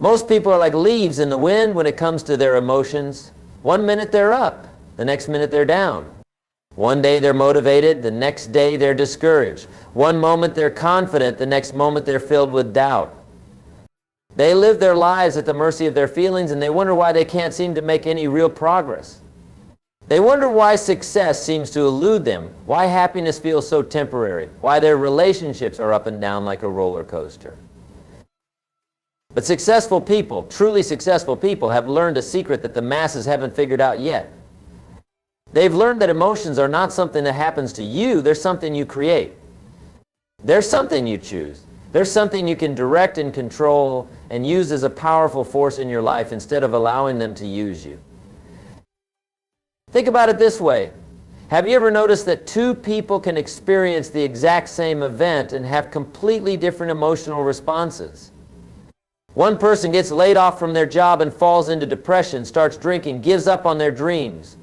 Most people are like leaves in the wind when it comes to their emotions. One minute they're up, the next minute they're down. One day they're motivated, the next day they're discouraged. One moment they're confident, the next moment they're filled with doubt. They live their lives at the mercy of their feelings, and they wonder why they can't seem to make any real progress. They wonder why success seems to elude them, why happiness feels so temporary, why their relationships are up and down like a roller coaster. But successful people, truly successful people, have learned a secret that the masses haven't figured out yet. They've learned that emotions are not something that happens to you, they're something you create. They're something you choose. They're something you can direct and control and use as a powerful force in your life instead of allowing them to use you. Think about it this way. Have you ever noticed that two people can experience the exact same event and have completely different emotional responses? One person gets laid off from their job and falls into depression, starts drinking, gives up on their dreams.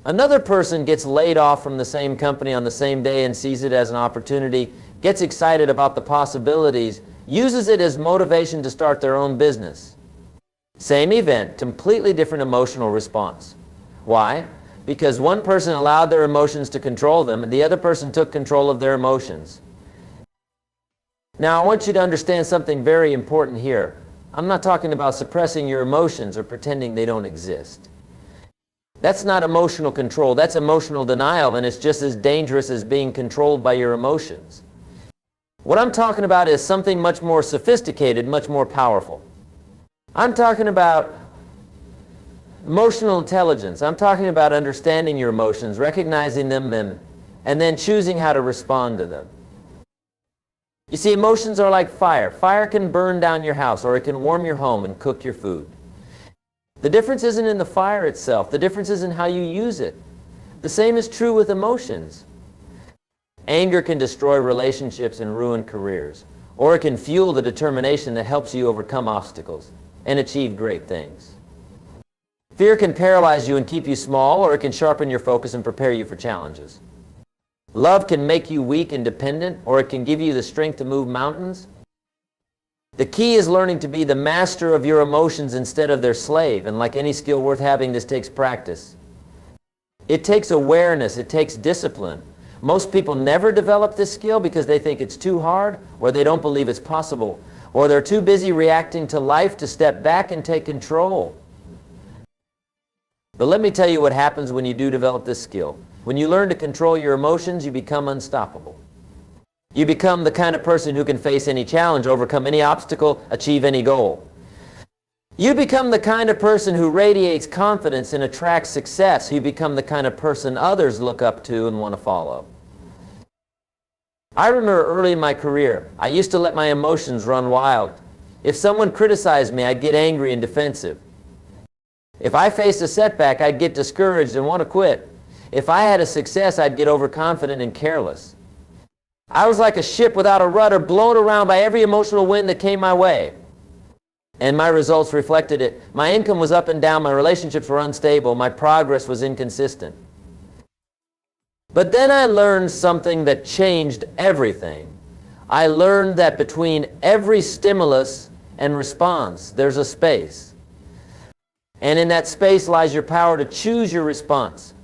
Another person gets laid off from the same company on the same day and sees it as an opportunity, gets excited about the possibilities, uses it as motivation to start their own business. Same event, completely different emotional response. Why? Because one person allowed their emotions to control them and the other person took control of their emotions. Now I want you to understand something very important here. I'm not talking about suppressing your emotions or pretending they don't exist. That's not emotional control, that's emotional denial, and it's just as dangerous as being controlled by your emotions. What I'm talking about is something much more sophisticated, much more powerful. I'm talking about emotional intelligence. I'm talking about understanding your emotions, recognizing them, and then choosing how to respond to them. You see, emotions are like fire. Fire can burn down your house, or it can warm your home and cook your food. The difference isn't in the fire itself. The difference is in how you use it. The same is true with emotions. Anger can destroy relationships and ruin careers, or it can fuel the determination that helps you overcome obstacles and achieve great things. Fear can paralyze you and keep you small, or it can sharpen your focus and prepare you for challenges. Love can make you weak and dependent, or it can give you the strength to move mountains. The key is learning to be the master of your emotions instead of their slave, and like any skill worth having, this takes practice. It takes awareness, it takes discipline. Most people never develop this skill because they think it's too hard, or they don't believe it's possible, or they're too busy reacting to life to step back and take control. But let me tell you what happens when you do develop this skill. When you learn to control your emotions, you become unstoppable. You become the kind of person who can face any challenge, overcome any obstacle, achieve any goal. You become the kind of person who radiates confidence and attracts success. You become the kind of person others look up to and want to follow. I remember early in my career, I used to let my emotions run wild. If someone criticized me, I'd get angry and defensive. If I faced a setback, I'd get discouraged and want to quit. If I had a success, I'd get overconfident and careless. I was like a ship without a rudder, blown around by every emotional wind that came my way. And my results reflected it. My income was up and down, my relationships were unstable, my progress was inconsistent. But then I learned something that changed everything. I learned that between every stimulus and response, there's a space. And in that space lies your power to choose your response.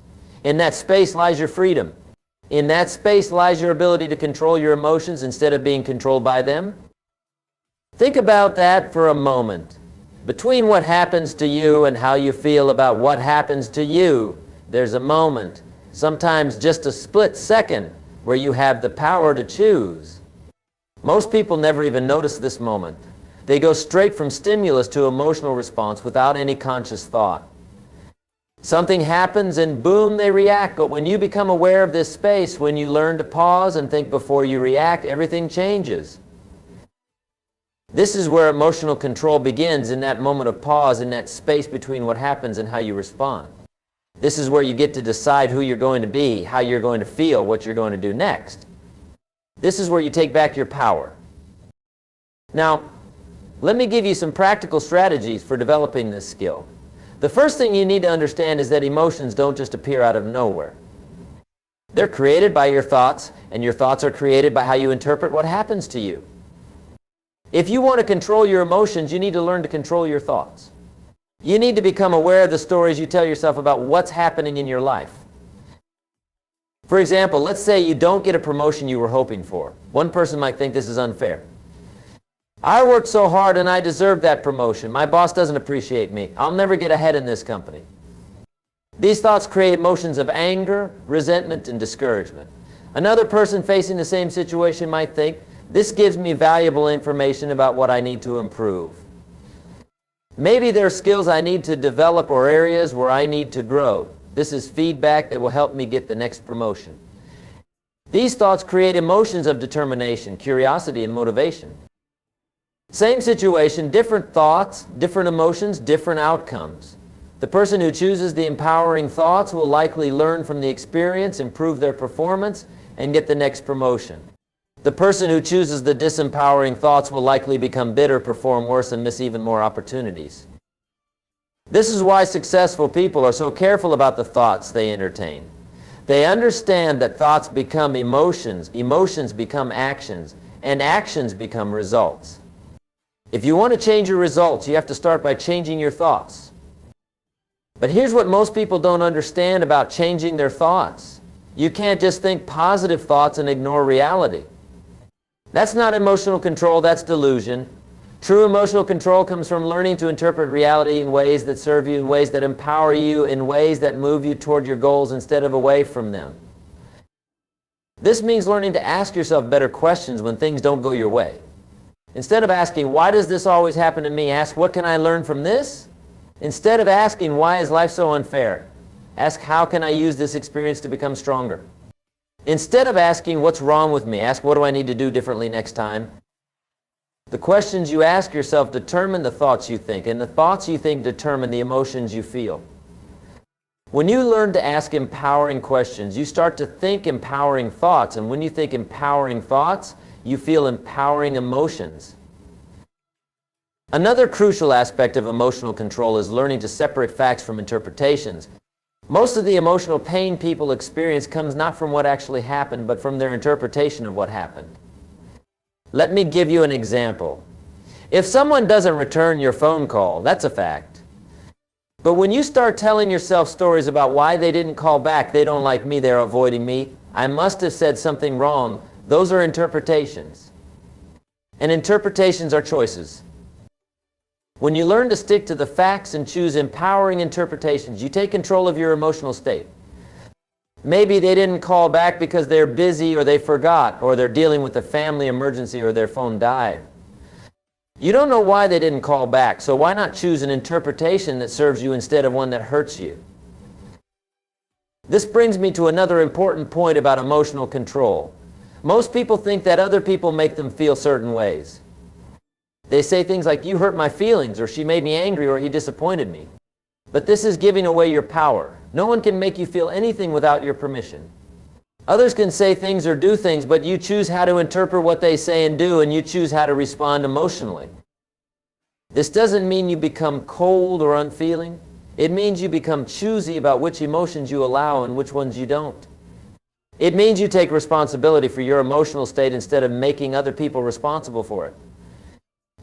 In that space lies your freedom. In that space lies your ability to control your emotions instead of being controlled by them. Think about that for a moment. Between what happens to you and how you feel about what happens to you, there's a moment, sometimes just a split second, where you have the power to choose. Most people never even notice this moment. They go straight from stimulus to emotional response without any conscious thought. Something happens and boom, they react. But when you become aware of this space, when you learn to pause and think before you react, everything changes. This is where emotional control begins, in that moment of pause, in that space between what happens and how you respond. This is where you get to decide who you're going to be, how you're going to feel, what you're going to do next. This is where you take back your power. Now, let me give you some practical strategies for developing this skill. The first thing you need to understand is that emotions don't just appear out of nowhere. They're created by your thoughts, and your thoughts are created by how you interpret what happens to you. If you want to control your emotions, you need to learn to control your thoughts. You need to become aware of the stories you tell yourself about what's happening in your life. For example, let's say you don't get a promotion you were hoping for. One person might think this is unfair. I worked so hard and I deserve that promotion. My boss doesn't appreciate me. I'll never get ahead in this company. These thoughts create emotions of anger, resentment, and discouragement. Another person facing the same situation might think, this gives me valuable information about what I need to improve. Maybe there are skills I need to develop or areas where I need to grow. This is feedback that will help me get the next promotion. These thoughts create emotions of determination, curiosity, and motivation. Same situation, different thoughts, different emotions, different outcomes. The person who chooses the empowering thoughts will likely learn from the experience, improve their performance, and get the next promotion. The person who chooses the disempowering thoughts will likely become bitter, perform worse, and miss even more opportunities. This is why successful people are so careful about the thoughts they entertain. They understand that thoughts become emotions, emotions become actions, and actions become results. If you want to change your results, you have to start by changing your thoughts. But here's what most people don't understand about changing their thoughts. You can't just think positive thoughts and ignore reality. That's not emotional control, that's delusion. True emotional control comes from learning to interpret reality in ways that serve you, in ways that empower you, in ways that move you toward your goals instead of away from them. This means learning to ask yourself better questions when things don't go your way. Instead of asking, why does this always happen to me? Ask, what can I learn from this? Instead of asking, why is life so unfair? Ask, how can I use this experience to become stronger? Instead of asking, what's wrong with me? Ask, what do I need to do differently next time? The questions you ask yourself determine the thoughts you think, and the thoughts you think determine the emotions you feel. When you learn to ask empowering questions, you start to think empowering thoughts, and when you think empowering thoughts, you feel empowering emotions. Another crucial aspect of emotional control is learning to separate facts from interpretations. Most of the emotional pain people experience comes not from what actually happened, but from their interpretation of what happened. Let me give you an example. If someone doesn't return your phone call, that's a fact. But when you start telling yourself stories about why they didn't call back, they don't like me, they're avoiding me, I must have said something wrong, those are interpretations. And interpretations are choices. When you learn to stick to the facts and choose empowering interpretations, you take control of your emotional state. Maybe they didn't call back because they're busy or they forgot or they're dealing with a family emergency or their phone died. You don't know why they didn't call back, so why not choose an interpretation that serves you instead of one that hurts you? This brings me to another important point about emotional control. Most people think that other people make them feel certain ways. They say things like, you hurt my feelings, or she made me angry, or he disappointed me. But this is giving away your power. No one can make you feel anything without your permission. Others can say things or do things, but you choose how to interpret what they say and do, and you choose how to respond emotionally. This doesn't mean you become cold or unfeeling. It means you become choosy about which emotions you allow and which ones you don't. It means you take responsibility for your emotional state instead of making other people responsible for it.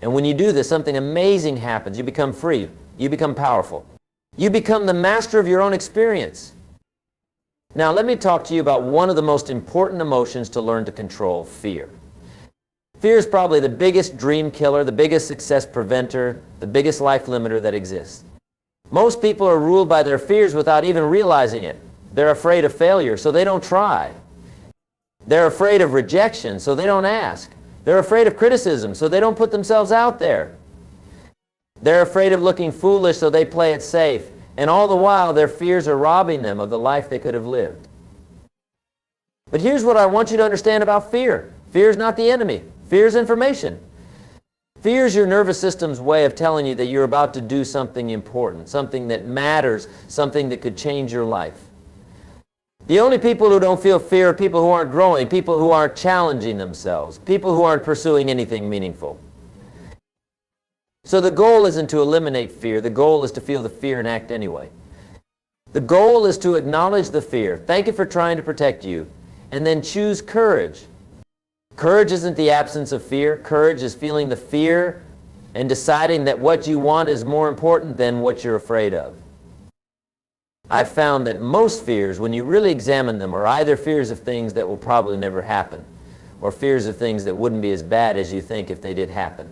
And when you do this, something amazing happens. You become free. You become powerful. You become the master of your own experience. Now, let me talk to you about one of the most important emotions to learn to control, fear. Fear is probably the biggest dream killer, the biggest success preventer, the biggest life limiter that exists. Most people are ruled by their fears without even realizing it. They're afraid of failure, so they don't try. They're afraid of rejection, so they don't ask. They're afraid of criticism, so they don't put themselves out there. They're afraid of looking foolish, so they play it safe. And all the while, their fears are robbing them of the life they could have lived. But here's what I want you to understand about fear. Fear is not the enemy. Fear is information. Fear is your nervous system's way of telling you that you're about to do something important, something that matters, something that could change your life. The only people who don't feel fear are people who aren't growing, people who aren't challenging themselves, people who aren't pursuing anything meaningful. So the goal isn't to eliminate fear. The goal is to feel the fear and act anyway. The goal is to acknowledge the fear, thank it for trying to protect you, and then choose courage. Courage isn't the absence of fear. Courage is feeling the fear and deciding that what you want is more important than what you're afraid of. I've found that most fears, when you really examine them, are either fears of things that will probably never happen, or fears of things that wouldn't be as bad as you think if they did happen.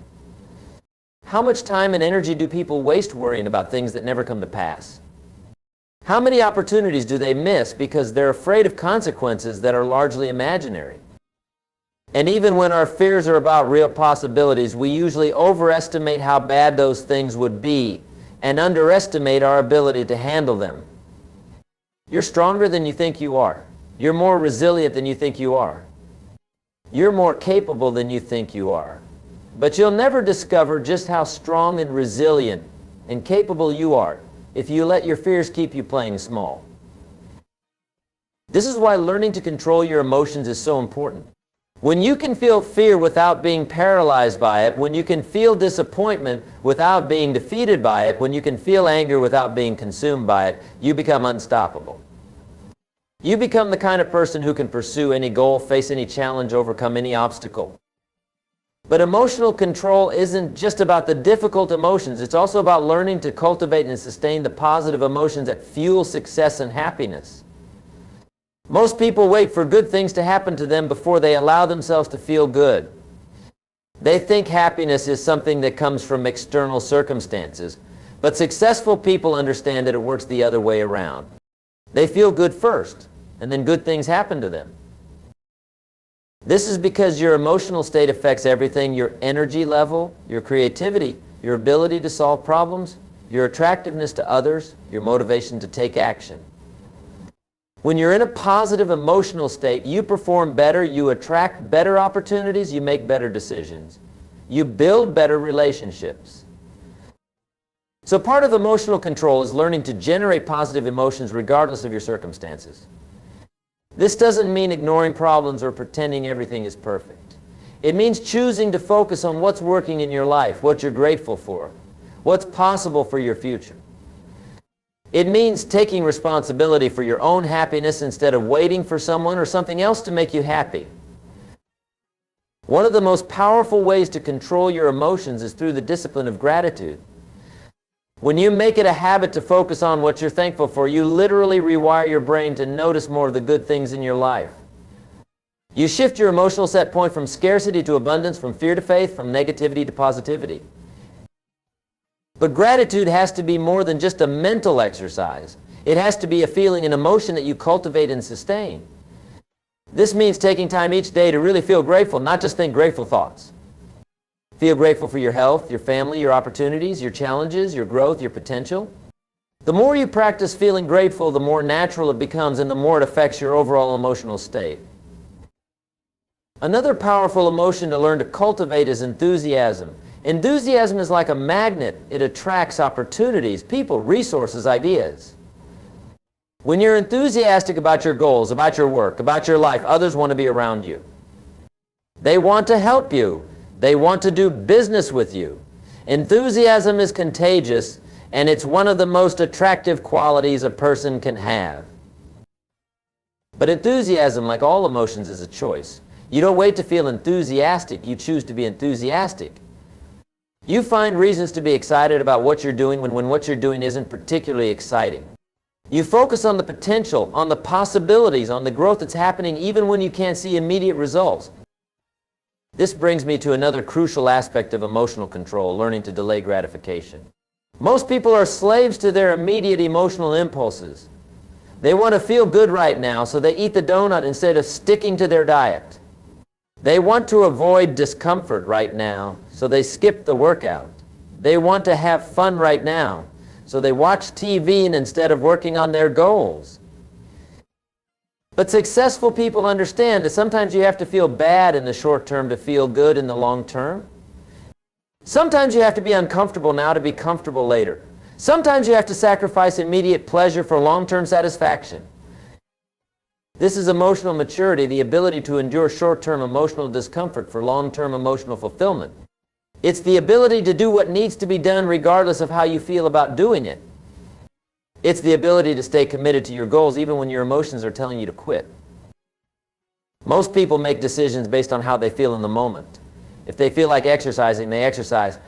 How much time and energy do people waste worrying about things that never come to pass? How many opportunities do they miss because they're afraid of consequences that are largely imaginary? And even when our fears are about real possibilities, we usually overestimate how bad those things would be and underestimate our ability to handle them. You're stronger than you think you are. You're more resilient than you think you are. You're more capable than you think you are. But you'll never discover just how strong and resilient and capable you are if you let your fears keep you playing small. This is why learning to control your emotions is so important. When you can feel fear without being paralyzed by it, when you can feel disappointment without being defeated by it, when you can feel anger without being consumed by it, you become unstoppable. You become the kind of person who can pursue any goal, face any challenge, overcome any obstacle. But emotional control isn't just about the difficult emotions. It's also about learning to cultivate and sustain the positive emotions that fuel success and happiness. Most people wait for good things to happen to them before they allow themselves to feel good. They think happiness is something that comes from external circumstances, but successful people understand that it works the other way around. They feel good first, and then good things happen to them. This is because your emotional state affects everything: your energy level, your creativity, your ability to solve problems, your attractiveness to others, your motivation to take action. When you're in a positive emotional state, you perform better, you attract better opportunities, you make better decisions. You build better relationships. So part of emotional control is learning to generate positive emotions regardless of your circumstances. This doesn't mean ignoring problems or pretending everything is perfect. It means choosing to focus on what's working in your life, what you're grateful for, what's possible for your future. It means taking responsibility for your own happiness instead of waiting for someone or something else to make you happy. One of the most powerful ways to control your emotions is through the discipline of gratitude. When you make it a habit to focus on what you're thankful for, you literally rewire your brain to notice more of the good things in your life. You shift your emotional set point from scarcity to abundance, from fear to faith, from negativity to positivity. But gratitude has to be more than just a mental exercise. It has to be a feeling and emotion that you cultivate and sustain. This means taking time each day to really feel grateful, not just think grateful thoughts. Feel grateful for your health, your family, your opportunities, your challenges, your growth, your potential. The more you practice feeling grateful, the more natural it becomes and the more it affects your overall emotional state. Another powerful emotion to learn to cultivate is enthusiasm. Enthusiasm is like a magnet. It attracts opportunities, people, resources, ideas. When you're enthusiastic about your goals, about your work, about your life, others want to be around you. They want to help you. They want to do business with you. Enthusiasm is contagious, and it's one of the most attractive qualities a person can have. But enthusiasm, like all emotions, is a choice. You don't wait to feel enthusiastic. You choose to be enthusiastic. You find reasons to be excited about what you're doing when what you're doing isn't particularly exciting. You focus on the potential, on the possibilities, on the growth that's happening even when you can't see immediate results. This brings me to another crucial aspect of emotional control, learning to delay gratification. Most people are slaves to their immediate emotional impulses. They want to feel good right now, so they eat the donut instead of sticking to their diet. They want to avoid discomfort right now, so they skip the workout. They want to have fun right now, so they watch TV instead of working on their goals. But successful people understand that sometimes you have to feel bad in the short term to feel good in the long term. Sometimes you have to be uncomfortable now to be comfortable later. Sometimes you have to sacrifice immediate pleasure for long-term satisfaction. This is emotional maturity, the ability to endure short-term emotional discomfort for long-term emotional fulfillment. It's the ability to do what needs to be done regardless of how you feel about doing it. It's the ability to stay committed to your goals even when your emotions are telling you to quit. Most people make decisions based on how they feel in the moment. If they feel like exercising, they exercise.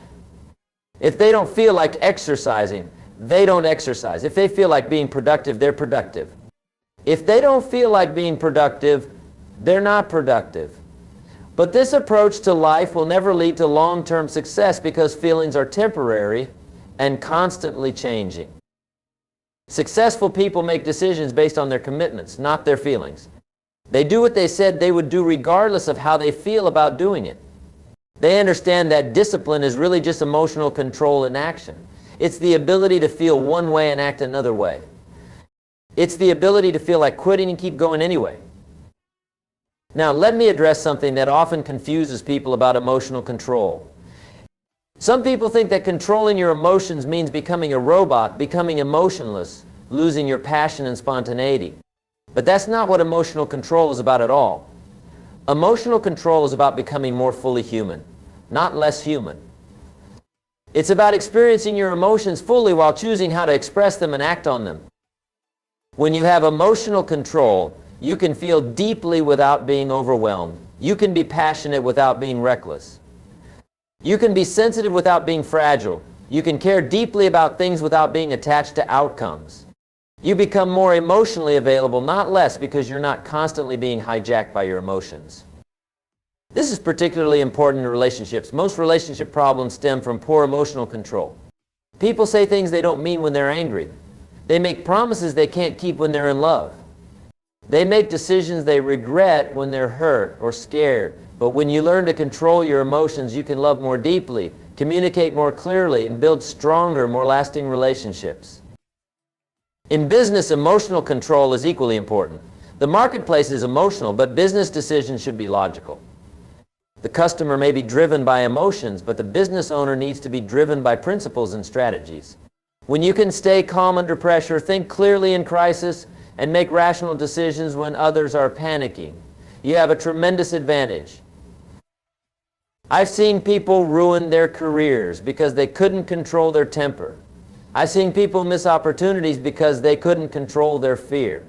If they don't feel like exercising, they don't exercise. If they feel like being productive, they're productive. If they don't feel like being productive, they're not productive. But this approach to life will never lead to long-term success because feelings are temporary and constantly changing. Successful people make decisions based on their commitments, not their feelings. They do what they said they would do regardless of how they feel about doing it. They understand that discipline is really just emotional control in action. It's the ability to feel one way and act another way. It's the ability to feel like quitting and keep going anyway. Now, let me address something that often confuses people about emotional control. Some people think that controlling your emotions means becoming a robot, becoming emotionless, losing your passion and spontaneity. But that's not what emotional control is about at all. Emotional control is about becoming more fully human, not less human. It's about experiencing your emotions fully while choosing how to express them and act on them. When you have emotional control, you can feel deeply without being overwhelmed. You can be passionate without being reckless. You can be sensitive without being fragile. You can care deeply about things without being attached to outcomes. You become more emotionally available, not less, because you're not constantly being hijacked by your emotions. This is particularly important in relationships. Most relationship problems stem from poor emotional control. People say things they don't mean when they're angry. They make promises they can't keep when they're in love. They make decisions they regret when they're hurt or scared. But when you learn to control your emotions, you can love more deeply, communicate more clearly, and build stronger, more lasting relationships. In business, emotional control is equally important. The marketplace is emotional, but business decisions should be logical. The customer may be driven by emotions, but the business owner needs to be driven by principles and strategies. When you can stay calm under pressure, think clearly in crisis, and make rational decisions when others are panicking, you have a tremendous advantage. I've seen people ruin their careers because they couldn't control their temper. I've seen people miss opportunities because they couldn't control their fear.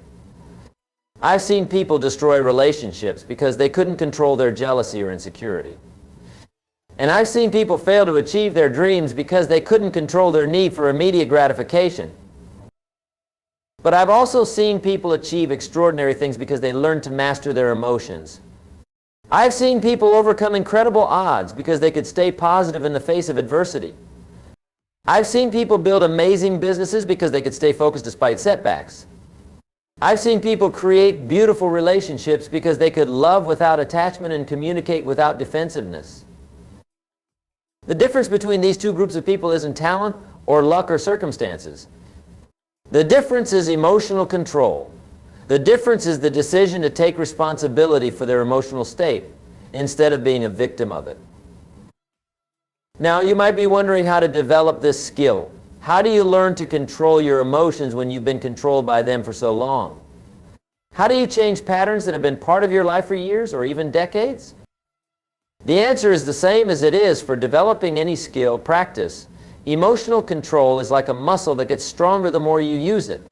I've seen people destroy relationships because they couldn't control their jealousy or insecurity. And I've seen people fail to achieve their dreams because they couldn't control their need for immediate gratification. But I've also seen people achieve extraordinary things because they learned to master their emotions. I've seen people overcome incredible odds because they could stay positive in the face of adversity. I've seen people build amazing businesses because they could stay focused despite setbacks. I've seen people create beautiful relationships because they could love without attachment and communicate without defensiveness. The difference between these two groups of people isn't talent or luck or circumstances. The difference is emotional control. The difference is the decision to take responsibility for their emotional state instead of being a victim of it. Now, you might be wondering how to develop this skill. How do you learn to control your emotions when you've been controlled by them for so long? How do you change patterns that have been part of your life for years or even decades? The answer is the same as it is for developing any skill, practice. Emotional control is like a muscle that gets stronger the more you use it.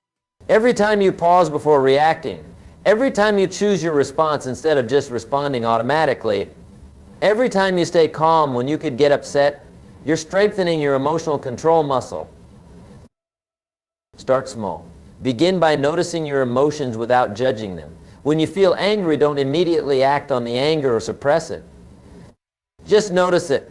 Every time you pause before reacting, every time you choose your response instead of just responding automatically, every time you stay calm when you could get upset, you're strengthening your emotional control muscle. Start small. Begin by noticing your emotions without judging them. When you feel angry, don't immediately act on the anger or suppress it. Just notice it.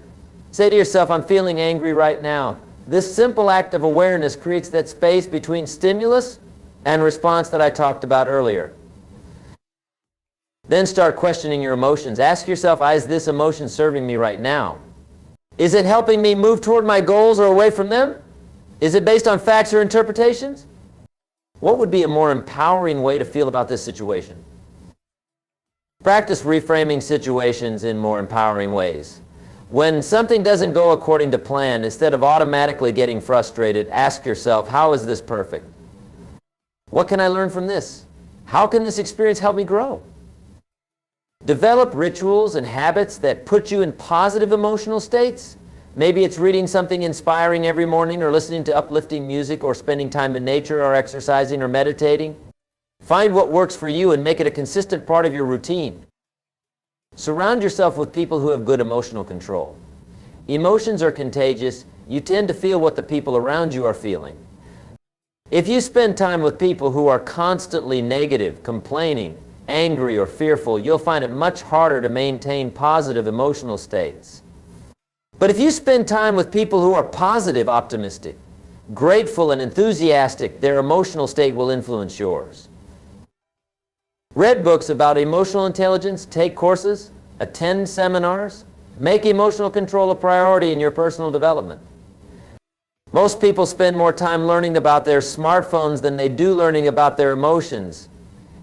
Say to yourself, I'm feeling angry right now. This simple act of awareness creates that space between stimulus and response that I talked about earlier. Then start questioning your emotions. Ask yourself, is this emotion serving me right now? Is it helping me move toward my goals or away from them? Is it based on facts or interpretations? What would be a more empowering way to feel about this situation? Practice reframing situations in more empowering ways. When something doesn't go according to plan, instead of automatically getting frustrated, ask yourself, how is this perfect? What can I learn from this? How can this experience help me grow? Develop rituals and habits that put you in positive emotional states. Maybe it's reading something inspiring every morning, or listening to uplifting music, or spending time in nature, or exercising, or meditating. Find what works for you and make it a consistent part of your routine. Surround yourself with people who have good emotional control. Emotions are contagious. You tend to feel what the people around you are feeling. If you spend time with people who are constantly negative, complaining, angry, or fearful, you'll find it much harder to maintain positive emotional states. But if you spend time with people who are positive, optimistic, grateful, and enthusiastic, their emotional state will influence yours. Read books about emotional intelligence, take courses, attend seminars, make emotional control a priority in your personal development. Most people spend more time learning about their smartphones than they do learning about their emotions,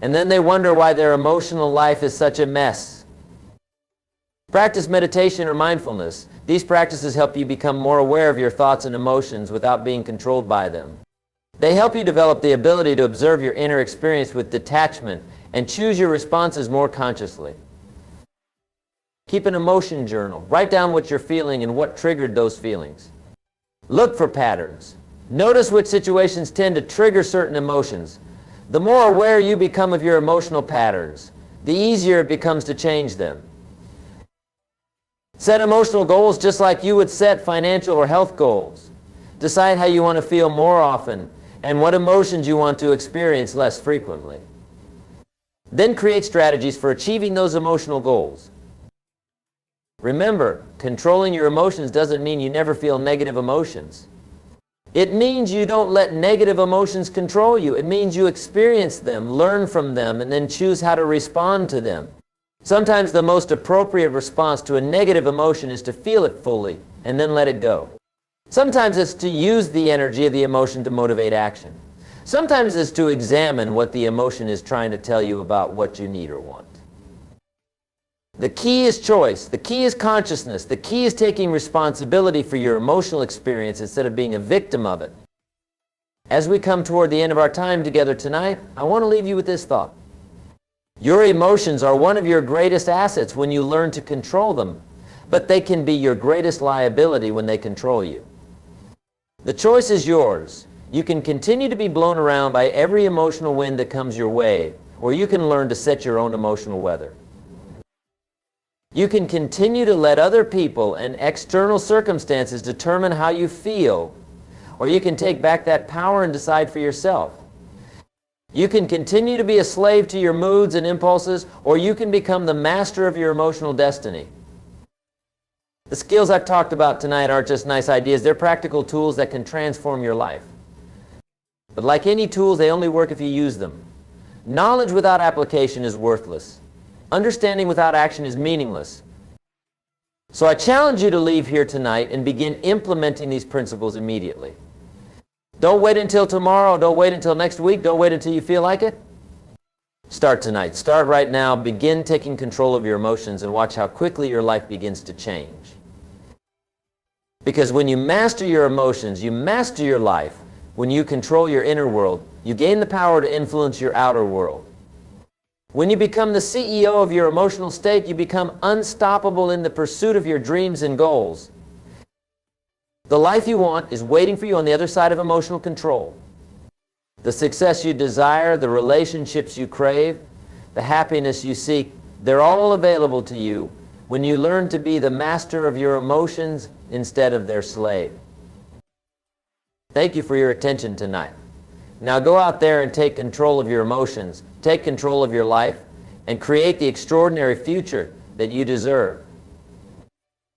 and then they wonder why their emotional life is such a mess. Practice meditation or mindfulness. These practices help you become more aware of your thoughts and emotions without being controlled by them. They help you develop the ability to observe your inner experience with detachment and choose your responses more consciously. Keep an emotion journal. Write down what you're feeling and what triggered those feelings. Look for patterns. Notice which situations tend to trigger certain emotions. The more aware you become of your emotional patterns, the easier it becomes to change them. Set emotional goals just like you would set financial or health goals. Decide how you want to feel more often and what emotions you want to experience less frequently. Then create strategies for achieving those emotional goals. Remember, controlling your emotions doesn't mean you never feel negative emotions. It means you don't let negative emotions control you. It means you experience them, learn from them, and then choose how to respond to them. Sometimes the most appropriate response to a negative emotion is to feel it fully and then let it go. Sometimes it's to use the energy of the emotion to motivate action. Sometimes it's to examine what the emotion is trying to tell you about what you need or want. The key is choice. The key is consciousness. The key is taking responsibility for your emotional experience instead of being a victim of it. As we come toward the end of our time together tonight, I want to leave you with this thought. Your emotions are one of your greatest assets when you learn to control them, but they can be your greatest liability when they control you. The choice is yours. You can continue to be blown around by every emotional wind that comes your way, or you can learn to set your own emotional weather. You can continue to let other people and external circumstances determine how you feel, or you can take back that power and decide for yourself. You can continue to be a slave to your moods and impulses, or you can become the master of your emotional destiny. The skills I've talked about tonight aren't just nice ideas. They're practical tools that can transform your life. But like any tools, they only work if you use them. Knowledge without application is worthless. Understanding without action is meaningless. So I challenge you to leave here tonight and begin implementing these principles immediately. Don't wait until tomorrow. Don't wait until next week. Don't wait until you feel like it. Start tonight. Start right now. Begin taking control of your emotions and watch how quickly your life begins to change. Because when you master your emotions, you master your life. When you control your inner world, you gain the power to influence your outer world. When you become the CEO of your emotional state, you become unstoppable in the pursuit of your dreams and goals. The life you want is waiting for you on the other side of emotional control. The success you desire, the relationships you crave, the happiness you seek, they're all available to you when you learn to be the master of your emotions instead of their slave. Thank you for your attention tonight. Now go out there and take control of your emotions, take control of your life, and create the extraordinary future that you deserve.